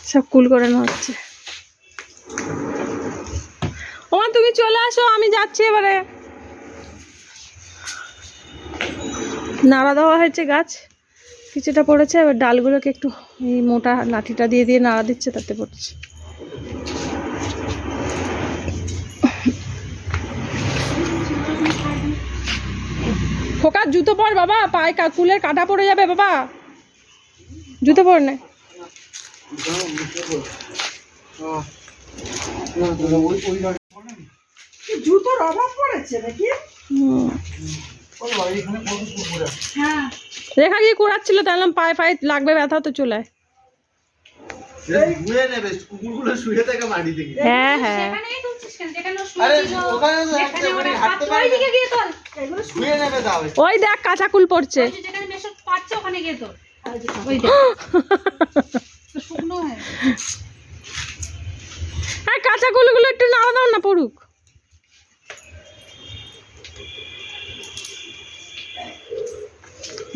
সব কুল করানো হচ্ছে। ওমা তুমি চলে আসো, আমি যাচ্ছি এবারে। নাড়া দেওয়া হয়েছে, গাছ কিছুটা পড়েছে, এবার ডালগুলোকে একটু এই মোটা লাঠিটা দিয়ে দিয়ে নাড়া দিচ্ছে, তাতে পড়ছে। খোকার জুতো পর বাবা, পায়ে কুলের কাঁটা পড়ে যাবে বাবা, জুতো পর না। জুতোর অভাব পড়েছে নাকি? রেখা গিয়ে কুড়াচ্ছিল, তাহলে পায়ে পায়ে লাগবে, ব্যথা তো চলে। হ্যাঁ হ্যাঁ, ওই দেখ কাঁচা কুল পড়ছে। হ্যাঁ, কাঁচা কুলগুলো একটু নাড়া দাও না, পড়ুক।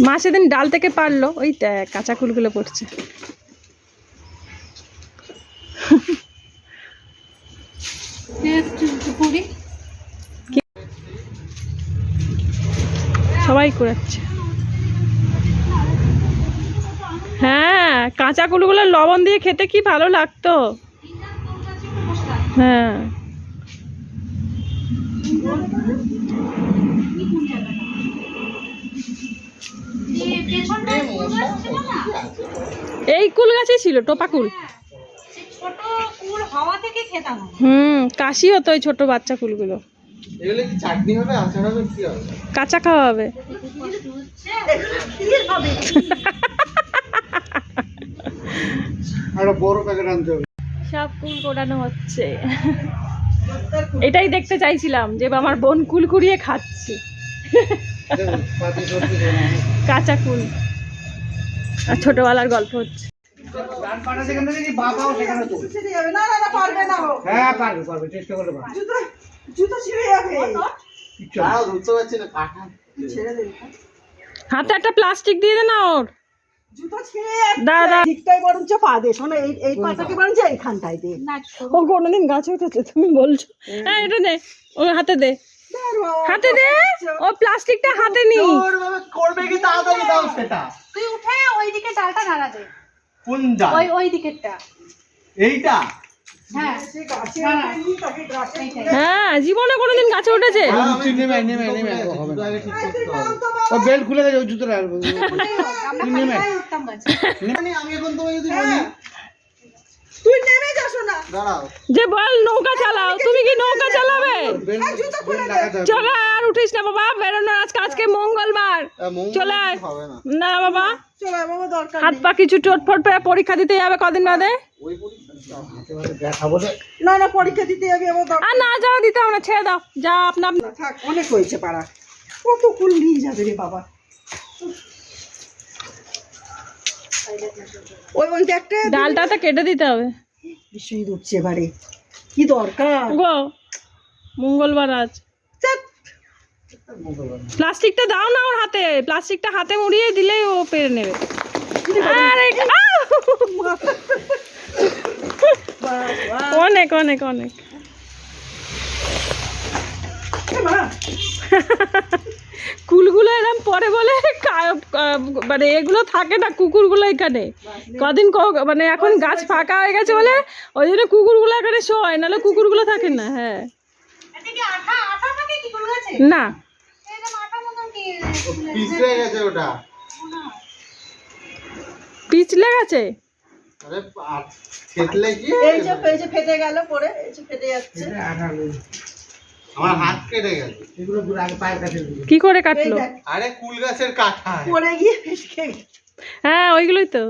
মা সেদিন ডাল থেকে পারলো, ওই কাঁচা কুলগুলো পড়ছে। সবাই কুড়াচ্ছে। হ্যাঁ, কাঁচা কুলগুলো লবণ দিয়ে খেতে কি ভালো লাগতো। হ্যাঁ, এই কুল গাছে ছিল টোপা কুল। কাশি হতো ওই ছোট বাচ্চা কুলগুলো। কাঁচা খাওয়া হবে। সব কুল কোড়ানো হচ্ছে। এটাই দেখতে চাইছিলাম যে আমার বোন কুল কুড়িয়ে খাচ্ছে। কাঁচা কুল আর ছোটবেলার গল্প হচ্ছে। হাতে একটা প্লাস্টিক দিয়ে দে না ওর। ও কোনোদিন গাছে উঠেছে তুমি বলছো? হ্যাঁ, এটা দে, ও হাতে দে, হাতে দে, ও প্লাস্টিকটা হাতে নি। করবে কি তাড়াতাড়ি দাও সেটা। তুই উঠে ওইদিকে ডালটা নাড়া দে। কোন ডাল? ওই দিকেরটা। এইটা? হ্যাঁ, জীবনে কোনোদিন গাছে উঠেছে? বেল্ট খুলে গেছে ওই জুতোটা। আমি এখন তোমায় যদি বলি তুই নেমে যাসো না, দাঁড়াও, যে বল নৌকা চালাও, তুমি কি নৌকা চালাবে? চলে আর উঠিস না বাবা, বেরোনো আজকে মঙ্গলবার। চলে আয়। না বাবা, চলো বাবা, দরকার হাত পা কিছু চোটফট পেয়ে পরীক্ষা দিতে যাবে কদিন বাদে। না না, পরীক্ষা দিতে যাবি আমার দরকার। আর না যাওয়া দিতে হবে না, ছেড়ে দাও, যা আপনার। থাক, অনেক হয়েছে পাড়া, কত কুল নিয়ে যাবে রে বাবা। ওই একটা ডালটাতে কেটে দিতে হবে। বিষয় উঠছে এবারে, কি দরকার গো, মঙ্গলবার আজ। প্লাস্টিকটা দাও না ওর হাতে, প্লাস্টিকটা হাতে মুড়িয়ে দিলেই ও পেরে নেবে। অনেক অনেক অনেক। কুলগুলো এরকম পরে বলে মানে এগুলো থাকে না, কুকুরগুলো এখানে কদিন মানে এখন গাছ ফাঁকা হয়ে গেছে বলে ওই জন্য কুকুরগুলো এখানে শোয়, নাহলে কুকুরগুলো থাকে না। হ্যাঁ, না পিছলে গেছে। এই যে ফেটে গেল পরে, এই যে ফেটে যাচ্ছে। আমার হাত কেটে গেছে। এগুলো আগে পায়ের কাছে কি করে কাটলো? আরে কুল গাছের কাঁঠা পড়ে গিয়ে হ্যাঁ, ওইগুলোই তো।